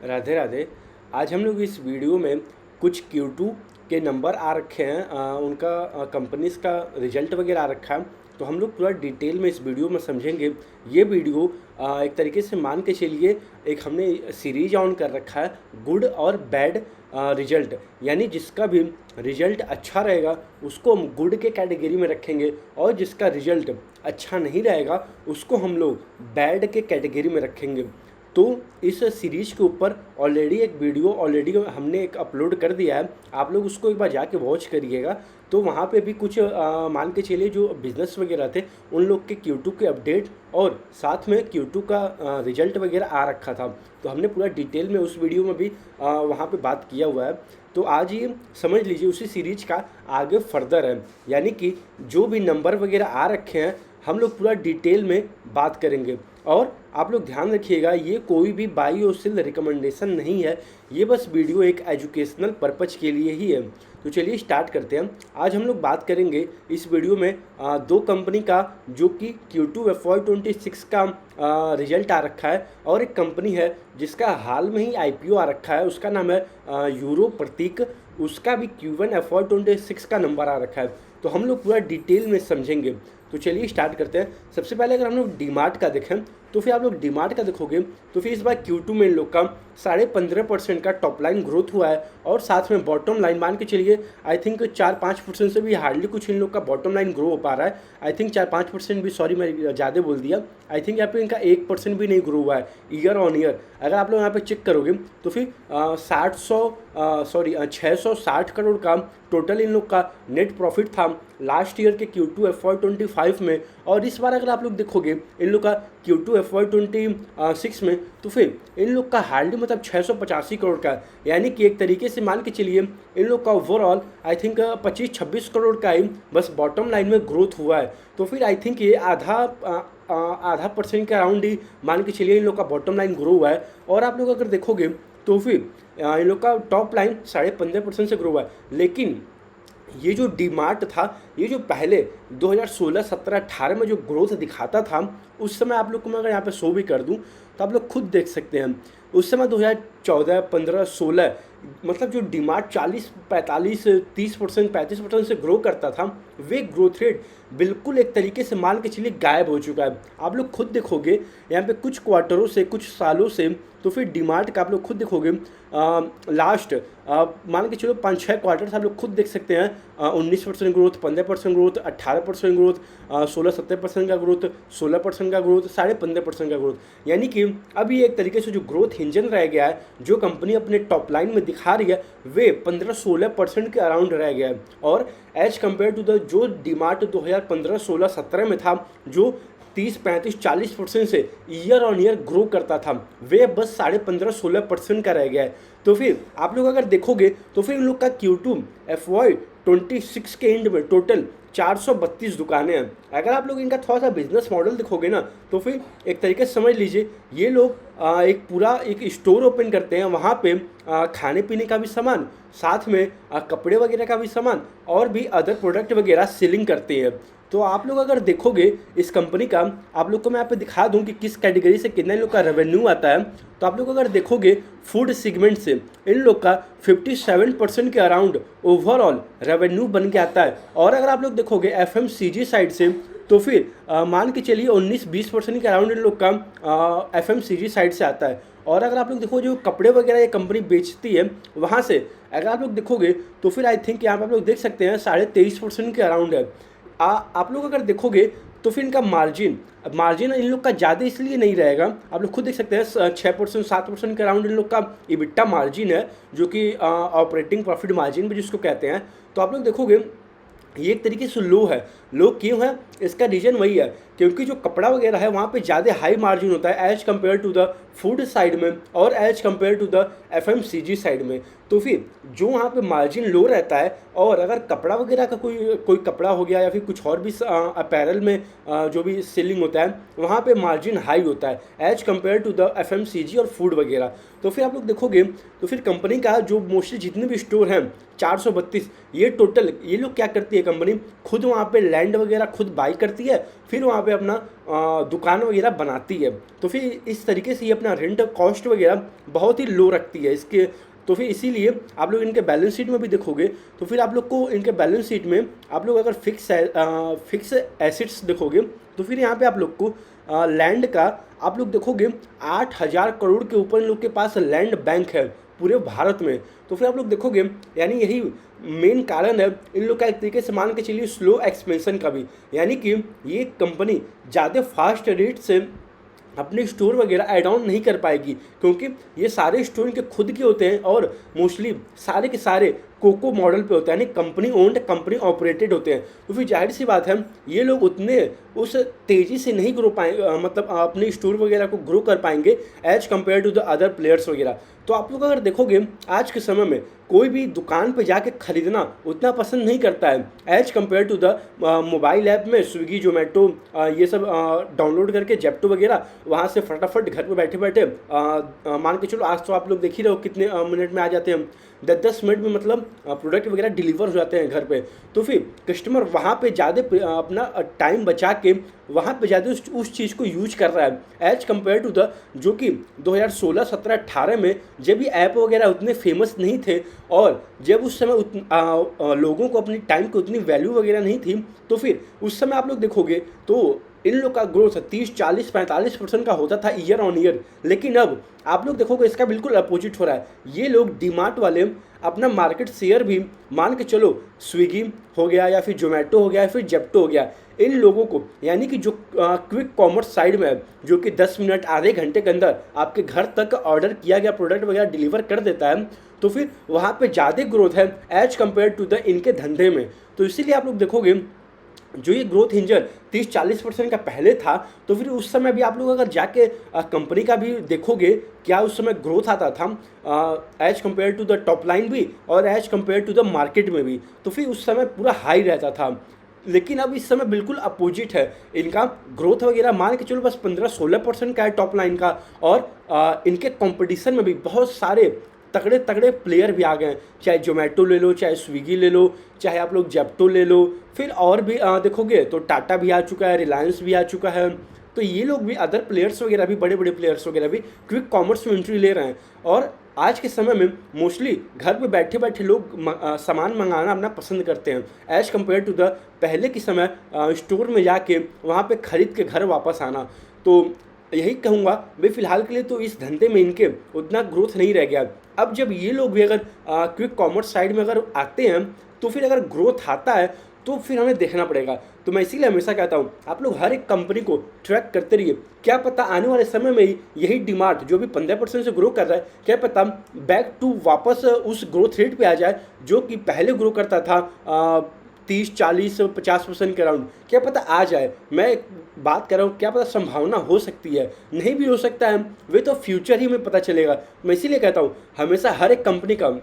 राधे राधे। आज हम लोग इस वीडियो में कुछ Q2 के नंबर आ रखे हैं, उनका कंपनीज का रिजल्ट वगैरह आ रखा है। तो हम लोग पूरा डिटेल में इस वीडियो में समझेंगे। ये वीडियो एक तरीके से मान के चलिए, एक हमने सीरीज ऑन कर रखा है गुड और बैड रिजल्ट, यानी जिसका भी रिजल्ट अच्छा रहेगा उसको हम गुड के कैटेगरी में रखेंगे और जिसका रिजल्ट अच्छा नहीं रहेगा उसको हम लोग बैड के कैटेगरी में रखेंगे। तो इस सीरीज के ऊपर ऑलरेडी एक वीडियो हमने एक अपलोड कर दिया है, आप लोग उसको एक बार जाके वॉच करिएगा। तो वहाँ पे भी कुछ मान के चलिए जो बिज़नेस वगैरह थे उन लोग के Q2 के अपडेट और साथ में Q2 का रिजल्ट वगैरह आ रखा था। तो हमने पूरा डिटेल में उस वीडियो में भी वहाँ पे बात किया हुआ है। तो आज ये समझ लीजिए उसी सीरीज का आगे फर्दर है, यानी कि जो भी नंबर वगैरह आ रखे हैं हम लोग पूरा डिटेल में बात करेंगे। और आप लोग ध्यान रखिएगा, ये कोई भी बाई और सेल रिकमेंडेशन नहीं है, ये बस वीडियो एक एजुकेशनल पर्पज के लिए ही है। तो चलिए स्टार्ट करते हैं। आज हम लोग बात करेंगे इस वीडियो में दो कंपनी का जो कि Q2 FY26 का रिजल्ट आ रखा है, और एक कंपनी है जिसका हाल में ही IPO आ रखा है, उसका नाम है यूरो प्रतीक, उसका भी Q1 FY26 का नंबर आ रखा है। तो हम लोग पूरा डिटेल में समझेंगे। तो चलिए स्टार्ट करते हैं। सबसे पहले अगर हम लोग डीमार्ट का देखें तो फिर आप लोग डीमार्ट का देखोगे तो फिर इस बार Q2 में इन लोग का 15.5% का टॉप लाइन ग्रोथ हुआ है, और साथ में बॉटम लाइन मान के चलिए आई थिंक 4-5% से भी हार्डली कुछ इन लोग का बॉटम लाइन ग्रो हो पा रहा है। आई थिंक 4-5% भी, सॉरी मैं ज़्यादा बोल दिया, आई थिंक यहाँ पे इनका 1% भी नहीं ग्रो हुआ है ईयर ऑन ईयर। अगर आप लोग यहाँ पे चेक करोगे तो फिर 660 करोड़ का टोटल इन लोग का नेट प्रॉफिट था लास्ट ईयर के Q2 FY25 में। और इस बार अगर आप लोग देखोगे इन लोग का Q2 FY26 में तो फिर इन लोग का हार्डली मतलब 685 करोड़ का, यानी कि एक तरीके से मान के चलिए इन लोग का ओवरऑल आई थिंक 25-26 करोड़ का ही बस बॉटम लाइन में ग्रोथ हुआ है। तो फिर आई थिंक ये आधा परसेंट के अराउंड ही मान के चलिए इन लोग का बॉटम लाइन ग्रो हुआ है। और आप लोग अगर देखोगे तो फिर इन लोग का टॉप लाइन 15.5% से ग्रो हुआ है। लेकिन ये जो डीमार्ट था, ये जो पहले 2016, 17, 18 में जो ग्रोथ दिखाता था, उस समय आप लोग को मैं अगर यहाँ पे शो भी कर दूँ तो आप लोग खुद देख सकते हैं। उस समय 2014, 15, 16 मतलब जो डीमार्ट 40, 45, 30%, 35% से ग्रो करता था, वे ग्रोथ रेट बिल्कुल एक तरीके से मान के चलिए गायब हो चुका है। आप लोग खुद देखोगे यहाँ पे कुछ क्वार्टरों से, कुछ सालों से, तो फिर डीमार्ट का आप लोग खुद देखोगे लास्ट मान के चलो 5-6 क्वार्टर्स आप लोग खुद देख सकते हैं, 19% ग्रोथ, 15% ग्रोथ, 18% ग्रोथ, 16-17% का ग्रोथ, 16% का ग्रोथ, 15.5% का ग्रोथ। यानी कि अभी एक तरीके से जो ग्रोथ इंजन रह गया है, जो कंपनी अपने टॉप लाइन में दिखा रही है, वे 15-16% के अराउंड रह गया है। और एज कम्पेयर टू द जो डीमार्ट 2015, 16, 17 में था, जो 30, 35, 40% से ईयर ऑन ईयर ग्रो करता था, वे बस 15.5-16% का रह गया है। तो फिर आप लोग अगर देखोगे तो फिर इन लोग का Q2 FY26 के एंड में टोटल 432 दुकानें हैं। अगर आप लोग इनका थोड़ा सा बिजनेस मॉडल देखोगे ना तो फिर एक तरीके से समझ लीजिए ये लोग एक पूरा एक स्टोर ओपन करते हैं, वहाँ पे खाने पीने का भी सामान, साथ में कपड़े वगैरह का भी सामान और भी अदर प्रोडक्ट वगैरह सेलिंग करते हैं। तो आप लोग अगर देखोगे इस कंपनी का, आप लोग को मैं यहाँ पे दिखा दूँ कि किस कैटेगरी से कितना इन लोग का रेवेन्यू आता है। तो आप लोग अगर देखोगे फूड सेगमेंट से इन लोग का 57% के अराउंड ओवरऑल रेवेन्यू बन के आता है। और अगर आप लोग देखोगे FMCG साइड से तो फिर मान के चलिए 19-20% के अराउंड इन लोग का FMCG साइड से आता है। और अगर आप लोग देखो जो कपड़े वगैरह ये कंपनी बेचती है, वहाँ से अगर आप लोग देखोगे तो फिर आई थिंक यहाँ पर आप लोग देख सकते हैं 23.5% के अराउंड है। आप लोग अगर देखोगे तो फिर इनका मार्जिन इन लोग का ज़्यादा इसलिए नहीं रहेगा, आप लोग खुद देख सकते हैं 6%, 7% के अराउंड इन लोग का EBITDA मार्जिन है, जो कि ऑपरेटिंग प्रॉफिट मार्जिन भी जिसको कहते हैं। तो आप लोग देखोगे ये एक तरीके से लो क्यों है, इसका रीज़न वही है क्योंकि जो कपड़ा वगैरह है वहाँ पे ज़्यादा हाई मार्जिन होता है as compare to the food side में और as compare to the FMCG side में। तो फिर जो वहाँ पे मार्जिन लो रहता है, और अगर कपड़ा वगैरह का कोई कपड़ा हो गया या फिर कुछ और भी अपैरल में जो भी सेलिंग होता है, वहाँ पे मार्जिन हाई होता है as compare to the FMCG और फूड वगैरह। तो फिर आप लोग देखोगे तो फिर कंपनी का जो मोस्टली जितने भी स्टोर हैं 432, ये टोटल ये लोग क्या करती है कंपनी, खुद वहाँ पे लैंड वगैरह खुद बाई करती है, फिर वहाँ पे अपना दुकान वगैरह बनाती है। तो फिर इस तरीके से ये अपना रेंट कॉस्ट वगैरह बहुत ही लो रखती है इसके। तो फिर इसीलिए आप लोग इनके बैलेंस शीट में भी देखोगे तो फिर आप लोग को इनके बैलेंस शीट में आप लोग अगर फिक्स एसेट्स देखोगे तो फिर यहाँ पे आप लोग को लैंड का आप लोग देखोगे 8,000 करोड़ के ऊपर इन लोग के पास लैंड बैंक है पूरे भारत में। तो फिर आप लोग देखोगे यानी यही मेन कारण है इन लोग का एक तरीके से मान के चलिए स्लो एक्सपेंशन का भी, यानी कि ये कंपनी ज़्यादा फास्ट रेट से अपने स्टोर वगैरह ऐड ऑन नहीं कर पाएगी, क्योंकि ये सारे स्टोर इनके खुद के होते हैं और मोस्टली सारे के सारे कोको मॉडल पे होते हैं, यानी कंपनी ओन्ड कंपनी ऑपरेटेड होते हैं। तो फिर जाहिर सी बात है ये लोग उतने उस तेज़ी से नहीं ग्रो पाएंगे, मतलब अपने स्टोर वगैरह को ग्रो कर पाएंगे as compare to the other players वगैरह। तो आप लोग अगर देखोगे आज के समय में कोई भी दुकान पे जाके खरीदना उतना पसंद नहीं करता है as compare to the mobile app में स्विगी जोमेटो ये सब डाउनलोड करके जेप्टो वगैरह वहाँ से फटाफट घर पे बैठे बैठे मान के चलो आज तो आप लोग देख ही रहे हो कितने मिनट में आ जाते हैं, 10-10 मिनट में मतलब प्रोडक्ट वगैरह डिलीवर हो जाते हैं घर पे। तो फिर कस्टमर वहाँ पे ज़्यादा अपना टाइम बचा के वहाँ पे ज़्यादा उस चीज़ को यूज कर रहा है एज कम्पेयर टू द जो कि 2016, 17, 18 में जब ये ऐप वगैरह उतने फेमस नहीं थे और जब उस समय लोगों को अपनी टाइम की उतनी वैल्यू वगैरह नहीं थी। तो फिर उस समय आप लोग देखोगे तो इन लोग का ग्रोथ 30, 40, 45% का होता था ईयर ऑन ईयर, लेकिन अब आप लोग देखोगे इसका बिल्कुल अपोजिट हो रहा है। ये लोग डीमार्ट वाले अपना मार्केट शेयर भी मान के चलो स्विगी हो गया या फिर जोमेटो हो गया या फिर जेप्टो हो गया, इन लोगों को यानी कि जो क्विक कॉमर्स साइड में है जो कि 10 मिनट आधे घंटे के अंदर आपके घर तक ऑर्डर किया गया प्रोडक्ट वगैरह डिलीवर कर देता है, तो फिर वहाँ पे ज़्यादा ग्रोथ है एज कम्पेयर टू द इनके धंधे में। तो इसीलिए आप लोग देखोगे जो ये ग्रोथ इंजन 30-40% का पहले था, तो फिर उस समय भी आप लोग अगर जाके कंपनी का भी देखोगे क्या उस समय ग्रोथ आता था as compare to the top line भी और as compare to the market में भी, तो फिर उस समय पूरा हाई रहता था। लेकिन अब इस समय बिल्कुल अपोजिट है, इनका ग्रोथ वगैरह मान के चलो बस 15-16% का है टॉप लाइन का, और इनके कंपटीशन में भी बहुत सारे तगड़े तगड़े प्लेयर भी आ गए हैं, चाहे जोमेटो ले लो, चाहे स्विगी ले लो, चाहे आप लोग जेप्टो ले लो, फिर और भी देखोगे तो टाटा भी आ चुका है, रिलायंस भी आ चुका है। तो ये लोग भी अदर प्लेयर्स वगैरह भी बड़े बड़े प्लेयर्स वगैरह भी क्विक कॉमर्स में एंट्री ले रहे हैं। और आज के समय में मोस्टली घर पे बैठे बैठे लोग सामान मंगाना अपना पसंद करते हैं एज कम्पेयर टू द पहले के समय स्टोर में जाके वहाँ पे ख़रीद के घर वापस आना। तो यही कहूँगा भाई फ़िलहाल के लिए तो इस धंधे में इनके उतना ग्रोथ नहीं रह गया। अब जब ये लोग भी अगर क्विक कॉमर्स साइड में अगर आते हैं तो फिर अगर ग्रोथ आता है तो फिर हमें देखना पड़ेगा। तो मैं इसीलिए हमेशा कहता हूँ आप लोग हर एक कंपनी को ट्रैक करते रहिए, क्या पता आने वाले समय में ही यही डीमार्ट जो भी 15% से ग्रो कर रहा है, क्या पता बैक टू वापस उस ग्रोथ रेट पे आ जाए जो कि पहले ग्रो करता था 30, 40, 50% के अराउंड, क्या पता आ जाए। मैं बात कर रहा हूँ क्या पता संभावना हो सकती है, नहीं भी हो सकता है, वे तो फ्यूचर ही में पता चलेगा। मैं इसीलिए कहता हूँ हमेशा हर एक कंपनी का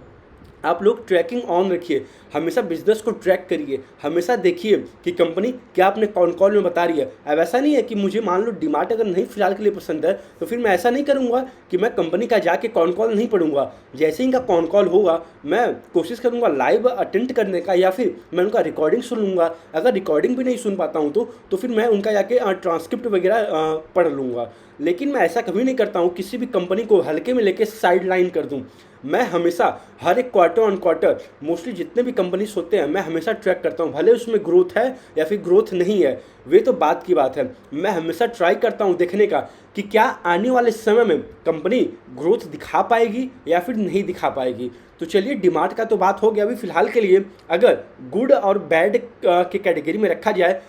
आप लोग ट्रैकिंग ऑन रखिए, हमेशा बिजनेस को ट्रैक करिए, हमेशा देखिए कि कंपनी क्या अपने कॉन कॉल में बता रही है। अब ऐसा नहीं है कि मुझे मान लो डीमार्ट अगर नहीं फिलहाल के लिए पसंद है तो फिर मैं ऐसा नहीं करूँगा कि मैं कंपनी का जाके कॉन कॉल नहीं पढ़ूंगा। जैसे ही इनका कॉन कॉल होगा मैं कोशिश करूँगा लाइव अटेंड करने का, या फिर मैं उनका रिकॉर्डिंग सुन लूँगा। अगर रिकॉर्डिंग भी नहीं सुन पाता हूँ तो फिर मैं उनका जाके ट्रांसक्रिप्ट वगैरह पढ़ लूँगा। लेकिन मैं ऐसा कभी नहीं करता हूँ किसी भी कंपनी को हल्के में लेके साइड लाइन कर दूँ। मैं हमेशा हर एक क्वार्टर ऑन क्वार्टर मोस्टली जितने भी कंपनीज होते हैं मैं हमेशा ट्रैक करता हूँ, भले उसमें ग्रोथ है या फिर ग्रोथ नहीं है वे तो बात की बात है। मैं हमेशा ट्राई करता हूँ देखने का कि क्या आने वाले समय में कंपनी ग्रोथ दिखा पाएगी या फिर नहीं दिखा पाएगी। तो चलिए डीमार्ट का तो बात हो गया। अभी फ़िलहाल के लिए अगर गुड और बैड के कैटेगरी में रखा जाए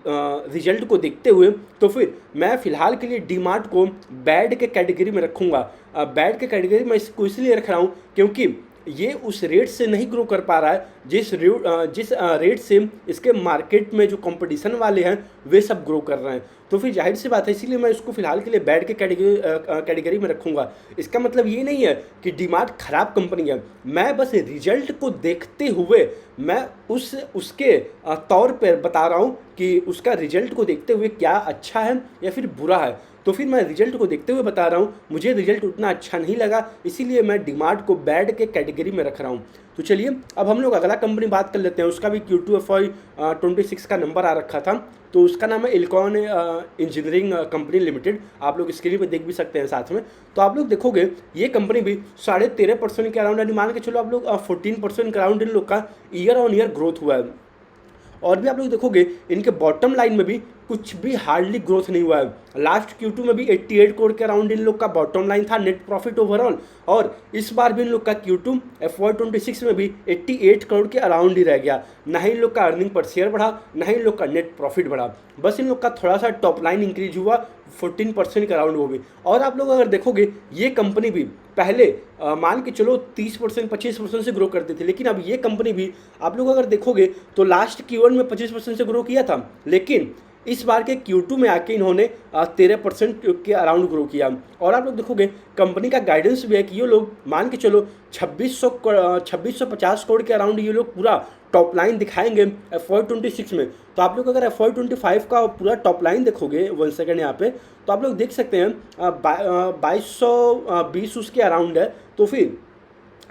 रिजल्ट को देखते हुए तो फिर मैं फ़िलहाल के लिए डीमार्ट को बैड के कैटेगरी में रखूँगा। बैड के कैटेगरी में इसको इसलिए रख रहा हूँ क्योंकि ये उस रेट से नहीं ग्रो कर पा रहा है जिस रेट से इसके मार्केट में जो कंपटीशन वाले हैं वे सब ग्रो कर रहे हैं। तो फिर जाहिर सी बात है इसीलिए मैं इसको फिलहाल के लिए बैड के कैटेगरी में रखूँगा। इसका मतलब ये नहीं है कि डीमार्ट ख़राब कंपनी है, मैं बस रिजल्ट को देखते हुए मैं उसके तौर पर बता रहा हूँ कि उसका रिजल्ट को देखते हुए क्या अच्छा है या फिर बुरा है। तो फिर मैं रिजल्ट को देखते हुए बता रहा हूँ मुझे रिजल्ट उतना अच्छा नहीं लगा, इसीलिए मैं डीमार्ट को बैड के कैटेगरी में रख रहा हूँ। तो चलिए अब हम लोग अगला कंपनी बात कर लेते हैं, उसका भी Q2 FY26 का नंबर आ रखा था। तो उसका नाम है इल्कॉन इंजीनियरिंग कंपनी लिमिटेड। आप लोग स्क्रीन पे देख भी सकते हैं साथ में। तो आप लोग देखोगे ये कंपनी भी 13.5% के अराउंड, यानी मान के चलो आप लोग 14% के अराउंड इन लोग का ईयर ऑन ईयर ग्रोथ हुआ है। और भी आप लोग देखोगे इनके बॉटम लाइन में भी कुछ भी हार्डली ग्रोथ नहीं हुआ है। लास्ट Q2 में भी 88 करोड़ के अराउंड इन लोग का बॉटम लाइन था, नेट प्रॉफिट ओवरऑल। और इस बार भी इन लोग का Q2 FY26 में भी 88 करोड़ के अराउंड ही रह गया। ना ही इन लोग का अर्निंग पर शेयर बढ़ा, ना ही इन लोग का नेट प्रॉफिट बढ़ा, बस इन लोग का थोड़ा सा टॉप लाइन इंक्रीज हुआ 14% के अराउंड, वो भी। और आप लोग अगर देखोगे ये कंपनी भी पहले मान के चलो 30% 25% से ग्रो करती थी, लेकिन अब ये कंपनी भी आप लोग अगर देखोगे तो लास्ट Q1 में 25% से ग्रो किया था, लेकिन इस बार के Q2 में आके इन्होंने 13% के अराउंड ग्रो किया। और आप लोग देखोगे कंपनी का गाइडेंस भी है कि ये लोग मान के चलो 2650 करोड़ के अराउंड ये लोग पूरा टॉप लाइन दिखाएंगे FY26 में। तो आप लोग अगर FY25 का पूरा टॉप लाइन देखोगे 1 सेकेंड यहाँ पे, तो आप लोग देख सकते हैं 2220 उसके अराउंड है। तो फिर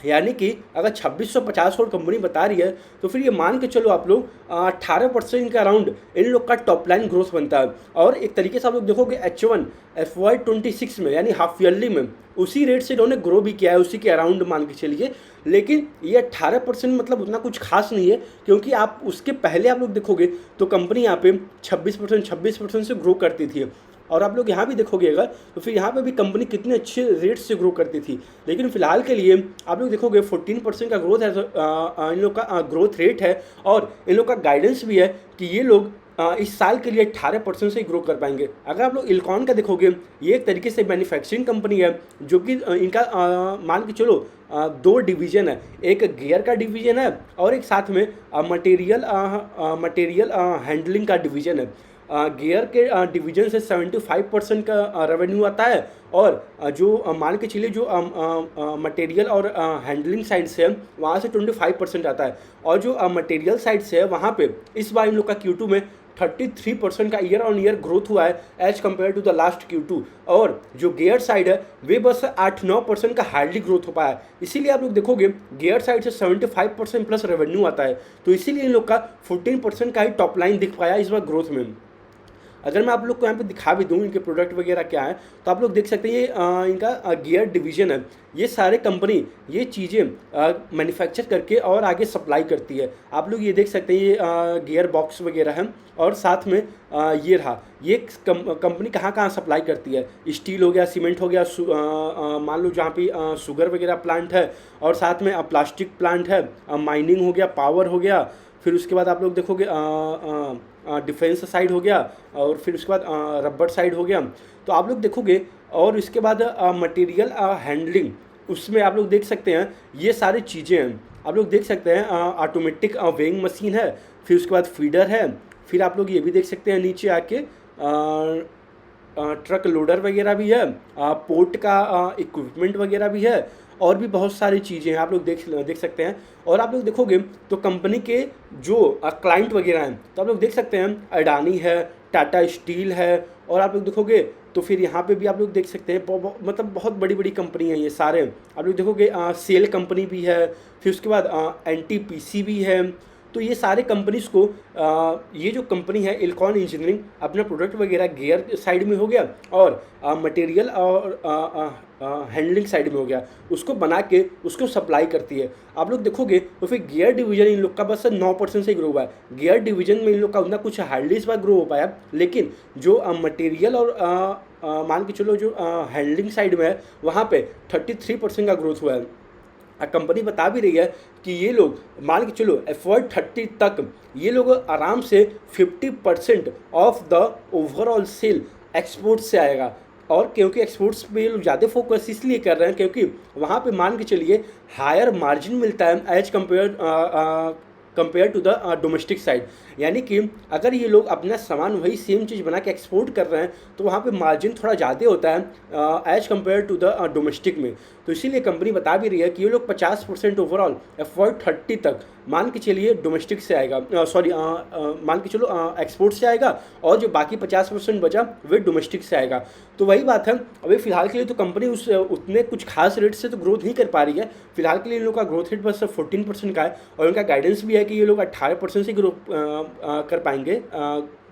यानी कि अगर 2650 करोड़ कंपनी बता रही है, तो फिर ये मान के चलो आप लोग 18% के अराउंड इन लोग का टॉप लाइन ग्रोथ बनता है। और एक तरीके से आप लोग देखोगे H1 FY26 में, यानी हाफ ईयरली में उसी रेट से इन्होंने ग्रो भी किया है, उसी के अराउंड मान के चलिए। लेकिन ये 18% मतलब उतना कुछ खास नहीं है, क्योंकि आप उसके पहले आप लोग देखोगे तो कंपनी यहाँ पे 26% से ग्रो करती थी। और आप लोग यहाँ भी देखोगे अगर, तो फिर यहाँ पे भी कंपनी कितने अच्छे रेट से ग्रो करती थी। लेकिन फिलहाल के लिए आप लोग देखोगे 14% का ग्रोथ है, इन लोग का ग्रोथ रेट है। और इन लोग का गाइडेंस भी है कि ये लोग इस साल के लिए 18% से ग्रो कर पाएंगे। अगर आप लोग इल्कॉन का देखोगे, ये एक तरीके से मैन्युफैक्चरिंग कंपनी है, जो कि इनका मान के चलो 2 डिवीज़न है, एक गियर का डिवीज़न है और एक साथ में मटेरियल हैंडलिंग का डिवीज़न है। गियर के डिवीजन से 75% का रेवेन्यू आता है, और जो मान के चलिए जो मटेरियल और हैंडलिंग साइड से है वहाँ से 25% आता है। और जो मटेरियल साइड से है वहाँ पे इस बार इन लोग का Q2 में 33% का ईयर ऑन ईयर ग्रोथ हुआ है as compare to the last Q2। और जो गियर साइड है वे बस 8-9% का हार्डली ग्रोथ हो पाया है। इसीलिए आप लोग देखोगे गियर साइड से 75% प्लस रेवेन्यू आता है, तो इसीलिए इन लोग का 14% का ही टॉप लाइन दिख पाया इस बार ग्रोथ में। अगर मैं आप लोग को यहाँ पे दिखा भी दूँ इनके प्रोडक्ट वगैरह क्या है, तो आप लोग देख सकते हैं ये इनका गियर डिवीजन है। ये सारे कंपनी ये चीज़ें मैन्युफैक्चर करके और आगे सप्लाई करती है। आप लोग ये देख सकते हैं ये गियर बॉक्स वगैरह है, और साथ में ये रहा ये कंपनी कहाँ कहाँ सप्लाई करती है। स्टील हो गया, सीमेंट हो गया, मान लो जहाँ पे शुगर वगैरह प्लांट है, और साथ में प्लास्टिक प्लांट है, माइनिंग हो गया, पावर हो गया, फिर उसके बाद आप लोग देखोगे डिफेंस साइड हो गया, और फिर उसके बाद रबर साइड हो गया। तो आप लोग देखोगे, और इसके बाद मटेरियल हैंडलिंग, उसमें आप लोग देख सकते हैं ये सारी चीज़ें हैं। आप लोग देख सकते हैं ऑटोमेटिक वेइंग मशीन है, फिर उसके बाद फीडर है, फिर आप लोग ये भी देख सकते हैं नीचे आके ट्रक लोडर वगैरह भी है, पोर्ट का इक्विपमेंट वगैरह भी है, और भी बहुत सारी चीज़ें हैं आप लोग देख सकते हैं। और आप लोग देखोगे तो कंपनी के जो क्लाइंट वगैरह हैं, तो आप लोग देख सकते हैं अडानी है, टाटा स्टील है, और आप लोग देखोगे तो फिर यहाँ पे भी आप लोग देख सकते हैं मतलब बहुत बड़ी बड़ी कंपनी है ये सारे। आप लोग देखोगे सेल कंपनी भी है, फिर उसके बाद NTPC भी है। तो ये सारे कंपनीज को ये जो कंपनी है इल्कॉन इंजीनियरिंग अपना प्रोडक्ट वगैरह गियर साइड में हो गया, और मटेरियल और हैंडलिंग साइड में हो गया, उसको बना के उसको सप्लाई करती है। आप लोग देखोगे तो फिर गियर डिवीजन इन लोग का बस 9% से ग्रो हुआ है। गियर डिवीजन में इन लोग का उतना कुछ हार्डली इस बार ग्रो हो पाया, लेकिन जो मटेरियल और मान के चलो जो हैंडलिंग साइड में है वहाँ पे 33% का ग्रोथ हुआ है। कंपनी बता भी रही है कि ये लोग मान के चलो FY30 तक ये लोग आराम से 50% of the overall sale export से आएगा। और क्योंकि एक्सपोर्ट्स पे ये लोग ज़्यादा फोकस इसलिए कर रहे हैं, क्योंकि वहाँ पे मान के चलिए हायर मार्जिन मिलता है as compare compare to the domestic side. यानी कि अगर ये लोग अपना सामान वही सेम चीज़ बना के एक्सपोर्ट कर रहे हैं तो वहाँ पे मार्जिन थोड़ा ज़्यादा होता है as compare to the domestic में। तो इसीलिए कंपनी बता भी रही है कि ये लोग 50% ओवरऑल FY30 तक मान के चलिए डोमेस्टिक से आएगा, मान के चलो एक्सपोर्ट से आएगा, और जो बाकी 50% बचा वे डोमेस्टिक से आएगा। तो वही बात है, अभी फिलहाल के लिए तो कंपनी उतने कुछ खास रेट से तो ग्रोथ नहीं कर पा रही है। फिलहाल के लिए इन लोग का ग्रोथ रेट बस 14% का है, और उनका गाइडेंस भी है कि ये लोग 18% से ग्रो कर पाएंगे।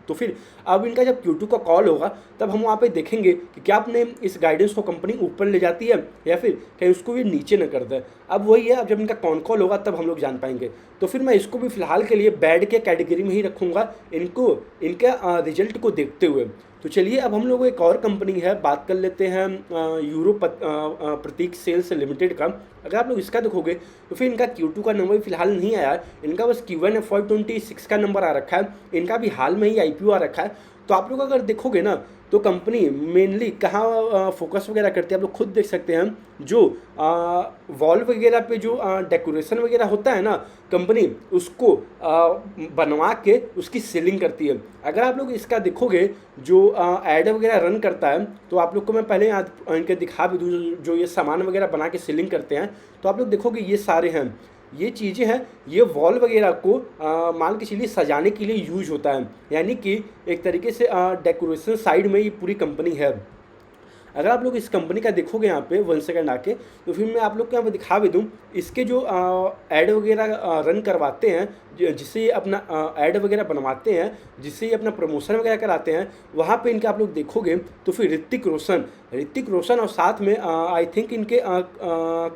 तो फिर अब इनका जब Q2 का कॉल होगा तब हम वहाँ पे देखेंगे कि क्या अपने इस गाइडेंस को कंपनी ऊपर ले जाती है या फिर कहीं उसको भी नीचे न कर दे। अब वही है, अब जब इनका कॉल होगा तब हम लोग जान पाएंगे। तो फिर मैं इसको भी फिलहाल के लिए बैड के कैटेगरी में ही रखूँगा इनके रिजल्ट को देखते हुए। तो चलिए अब हम लोग एक और कंपनी है बात कर लेते हैं यूरो प्रतीक सेल्स लिमिटेड का। अगर आप लोग इसका देखोगे तो फिर इनका Q2 का नंबर फिलहाल नहीं आया है, इनका बस Q1 FY26 का नंबर आ रखा है, इनका भी हाल में ही IPO आ रखा है। तो आप लोग अगर देखोगे ना तो कंपनी मेनली कहाँ फोकस वगैरह करती है आप लोग खुद देख सकते हैं। जो वॉल वगैरह पे जो डेकोरेशन वगैरह होता है ना, कंपनी उसको बनवा के उसकी सेलिंग करती है। अगर आप लोग इसका देखोगे जो ऐड वगैरह रन करता है तो आप लोग को मैं पहले इनके दिखा भी दूँ जो ये सामान वगैरह बना के सेलिंग करते हैं। तो आप लोग देखोगे ये सारे हैं, ये चीज़ें हैं, ये वॉल वगैरह को मान के चलिए सजाने के लिए यूज होता है। यानी कि एक तरीके से डेकोरेशन साइड में ये पूरी कंपनी है। अगर आप लोग इस कंपनी का देखोगे यहाँ पे 1 सेकंड आके, तो फिर मैं आप लोग को यहाँ पे दिखा भी दूँ इसके जो ऐड वगैरह रन करवाते हैं, जिससे ये अपना ऐड वगैरह बनवाते हैं, जिससे ये अपना प्रमोशन वगैरह कराते हैं, वहाँ पे इनके आप लोग देखोगे तो फिर ऋतिक रोशन और साथ में आई थिंक इनके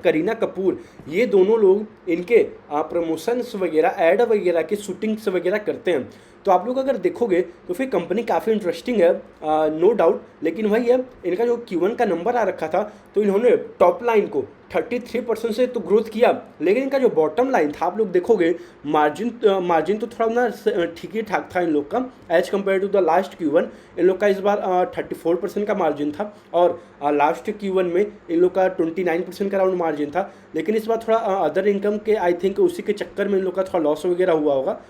करीना कपूर, ये दोनों लोग इनके प्रमोशंस वगैरह ऐड वगैरह के शूटिंग्स वगैरह करते हैं। तो आप लोग अगर देखोगे तो फिर कंपनी काफ़ी इंटरेस्टिंग है, नो डाउट। लेकिन वही है, इनका जो Q1 का नंबर आ रखा था तो इन्होंने टॉप लाइन को 33% से तो ग्रोथ किया, लेकिन इनका जो बॉटम लाइन था आप लोग देखोगे मार्जिन तो थोड़ा ना ठीक ही ठाक था इन लोग का as compare to the last Q1। इन लोग का इस बार 34% का मार्जिन था, और लास्ट Q1 में इन लोग का 29% का राउंड मार्जिन था। लेकिन इस बार थोड़ा अदर इनकम के आई थिंक उसी के चक्कर में इन लोग का थोड़ा लॉस वगैरह हुआ होगा,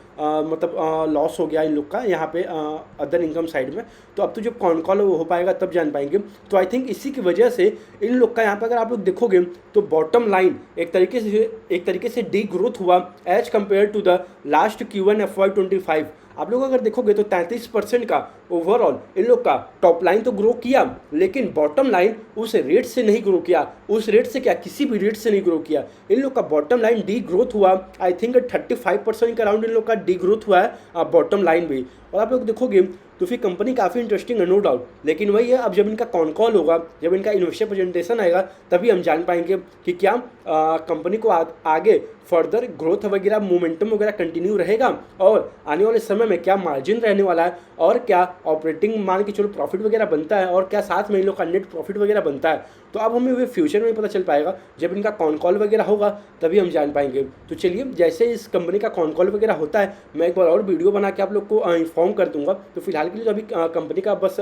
मतलब लॉस हो गया इन लोग का यहाँ पे अदर इनकम साइड में। तो अब तो जब कॉल हो पाएगा तब जान पाएंगे। तो आई थिंक इसी की वजह से इन लोग का यहाँ पर अगर आप लोग देखोगे तो बॉटम लाइन एक तरीके से डी ग्रोथ हुआ as compare to the last Q1 FY25। आप लोग अगर देखोगे तो 33% का ओवरऑल इन लोग का टॉप लाइन तो ग्रो किया, लेकिन बॉटम लाइन उस रेट से नहीं ग्रो किया। उस रेट से क्या, किसी भी रेट से नहीं ग्रो किया। इन लोग का बॉटम लाइन डी ग्रोथ हुआ, आई थिंक 35% का राउंड इन लोग का डी ग्रोथ हुआ है बॉटम लाइन भी। और आप लोग देखोगे तो फिर कंपनी काफ़ी इंटरेस्टिंग है, नो डाउट। लेकिन वही है, अब जब इनका कॉल होगा, जब इनका इन्वेस्टर प्रेजेंटेशन आएगा, तभी हम जान पाएंगे कि क्या कंपनी को आगे फर्दर ग्रोथ वगैरह मोमेंटम वगैरह कंटिन्यू रहेगा, और आने वाले समय में क्या मार्जिन रहने वाला है, और क्या ऑपरेटिंग मान के चलो प्रॉफिट वगैरह बनता है, और क्या साथ में इन लोग का नेट प्रॉफिट वगैरह बनता है। तो अब हमें वे फ्यूचर में पता चल पाएगा, जब इनका कॉल वगैरह होगा तभी हम जान पाएंगे। तो चलिए, जैसे इस कंपनी का कॉल वगैरह होता है मैं एक बार और वीडियो बना के आप लोग को इन्फॉर्म कर दूंगा। तो फिलहाल के लिए तो अभी कंपनी का बस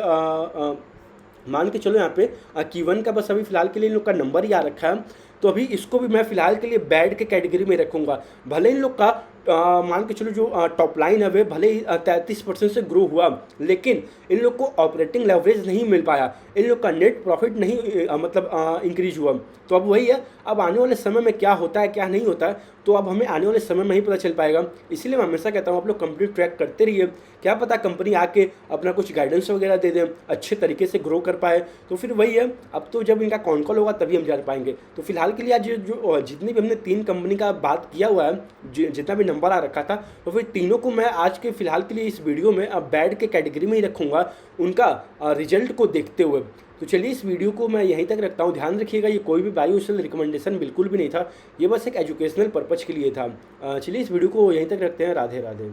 मान के चलो यहाँ पे Q1 का बस अभी फिलहाल के लिए इन लोग का नंबर ही आ रखा है। तो अभी इसको भी मैं फिलहाल के लिए बैड के कैटेगरी में रखूँगा। भले इन लोग का मान के चलो जो टॉप लाइन है वे भले ही 33% से ग्रो हुआ, लेकिन इन लोग को ऑपरेटिंग लेवरेज नहीं मिल पाया, इन लोग का नेट प्रॉफिट नहीं मतलब इंक्रीज हुआ। तो अब वही है, अब आने वाले समय में क्या होता है क्या नहीं होता है तो अब हमें आने वाले समय में ही पता चल पाएगा। इसीलिए मैं हमेशा कहता हूँ आप लोग कंपनी ट्रैक करते रहिए, क्या पता कंपनी आके अपना कुछ गाइडेंस वगैरह दे दें, अच्छे तरीके से ग्रो कर पाए। तो फिर वही है, अब तो जब इनका कॉल होगा तभी हम जान पाएंगे। तो फिलहाल के लिए आज जो जितनी भी हमने 3 कंपनी का बात किया हुआ है, जितना भी नंबर आ रखा था, तो फिर तीनों को मैं आज के फिलहाल के लिए इस वीडियो में अब बैड के कैटेगरी में ही रखूँगा उनका रिजल्ट को देखते हुए। तो चलिए इस वीडियो को मैं यहीं तक रखता हूँ। ध्यान रखिएगा, ये कोई भी बायो सेल रिकमेंडेशन बिल्कुल भी नहीं था, ये बस एक एजुकेशनल पर्पज़ के लिए था। चलिए इस वीडियो को यहीं तक रखते हैं। राधे राधे।